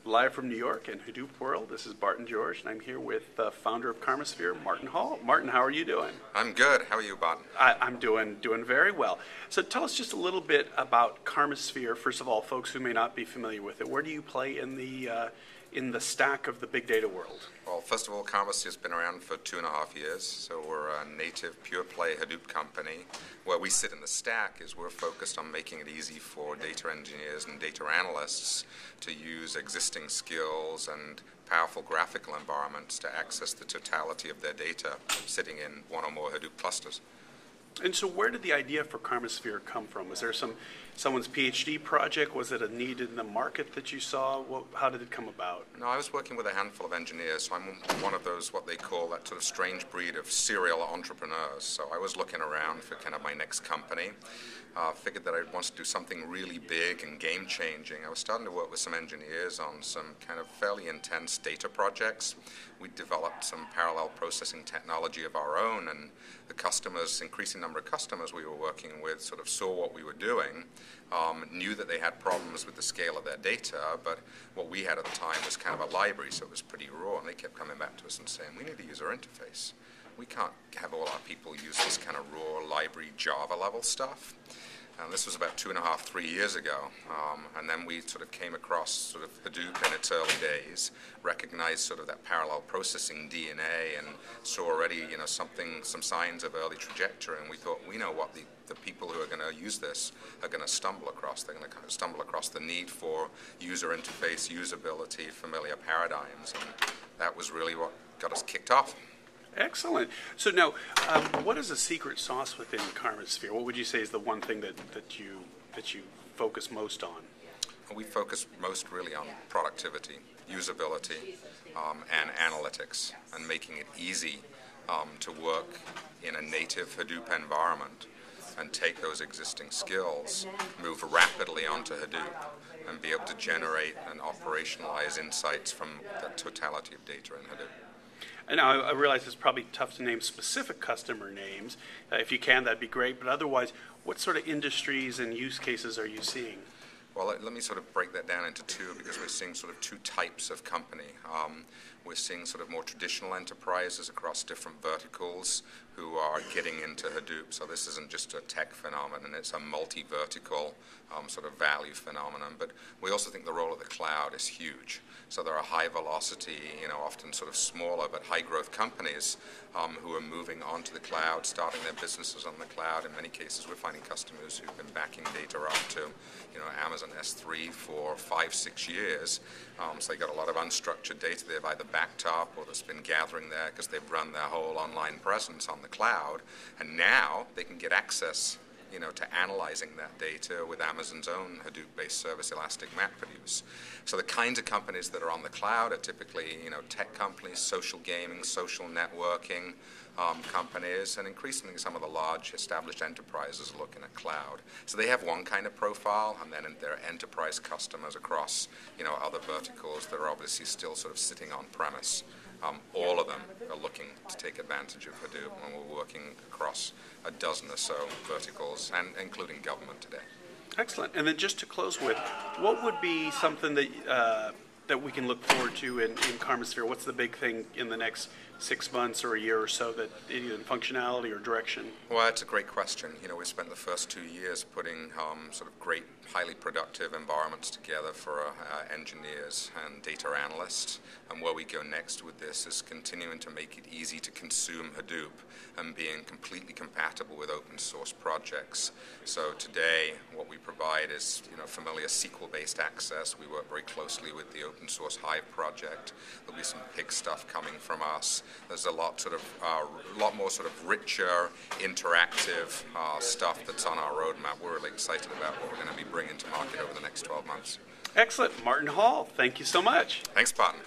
Live from New York and Hadoop World, this is Barton George, and I'm here with the founder of Karmasphere, Martin Hall. Martin, how are you doing? I'm good. How are you, Barton? I'm doing very well. So tell us just a little bit about Karmasphere. First of all, folks who may not be familiar with it, where do you play in the stack of the big data world? Well, first of all, Karmasphere has been around for 2.5 years, so we're a native pure-play Hadoop company. Where we sit in the stack is we're focused on making it easy for data engineers and data analysts to use existing skills and powerful graphical environments to access the totality of their data sitting in one or more Hadoop clusters. And so where did the idea for Karmasphere come from? Was there someone's PhD project? Was it a need in the market that you saw? How did it come about? No, I was working with a handful of engineers, so I'm one of those, what they call that sort of strange breed of serial entrepreneurs. So I was looking around for kind of my next company. Figured that I'd want to do something really big and game-changing. I was starting to work with some engineers on some kind of fairly intense data projects. We developed some parallel processing technology of our own, and the customers, increasing number of customers we were working with, sort of saw what we were doing, knew that they had problems with the scale of their data, but what we had at the time was kind of a library, so it was pretty raw, and they kept coming back to us and saying, we need a user interface. We can't have all our people use this kind of raw library Java level stuff. And this was about 2.5, 3 years ago. And then we sort of came across sort of Hadoop in its early days, recognized sort of that parallel processing DNA, and saw already, some signs of early trajectory. And we thought, we know what the people who are going to use this are going to stumble across. They're going to kind of stumble across the need for user interface, usability, familiar paradigms. And that was really what got us kicked off. Excellent. So now, what is the secret sauce within Karmasphere? What would you say is the one thing that you focus most on? We focus most really on productivity, usability, and analytics, and making it easy to work in a native Hadoop environment and take those existing skills, move rapidly onto Hadoop, and be able to generate and operationalize insights from the totality of data in Hadoop. And now I realize it's probably tough to name specific customer names. If you can, that'd be great. But otherwise, what sort of industries and use cases are you seeing? Well, let me sort of break that down into two, because we're seeing sort of two types of company. We're seeing sort of more traditional enterprises across different verticals who are getting into Hadoop. So this isn't just a tech phenomenon, it's a multi-vertical sort of value phenomenon. But we also think the role of the cloud is huge. So there are high velocity, often sort of smaller but high growth companies who are moving onto the cloud, starting their businesses on the cloud. In many cases, we're finding customers who've been backing data up to, Amazon S3 for 5-6 years. So they got a lot of unstructured data they've either backed up or that's been gathering there because they've run their whole online presence on the cloud. And now they can get access to analyzing that data with Amazon's own Hadoop-based service, Elastic MapReduce. So the kinds of companies that are on the cloud are typically, tech companies, social gaming, social networking companies, and increasingly some of the large established enterprises are looking at cloud. So they have one kind of profile, and then there are enterprise customers across, other verticals that are obviously still sort of sitting on premise. All of them are looking to take advantage of Hadoop, and we're working across a dozen or so verticals, and including government today. Excellent. And then just to close with, what would be something that we can look forward to in Karmasphere? What's the big thing in the next 6 months or a year or so, that either in functionality or direction? Well, that's a great question. We spent the first 2 years putting sort of great, highly productive environments together for engineers and data analysts. And where we go next with this is continuing to make it easy to consume Hadoop and being completely compatible with open source projects. So today, what we provide is familiar SQL-based access. We work very closely with the open source Hive project. There'll be some pig stuff coming from us. There's a lot more sort of richer, interactive stuff that's on our roadmap. We're really excited about what we're going to be bringing to market over the next 12 months. Excellent. Martin Hall, thank you so much. Thanks, Barton.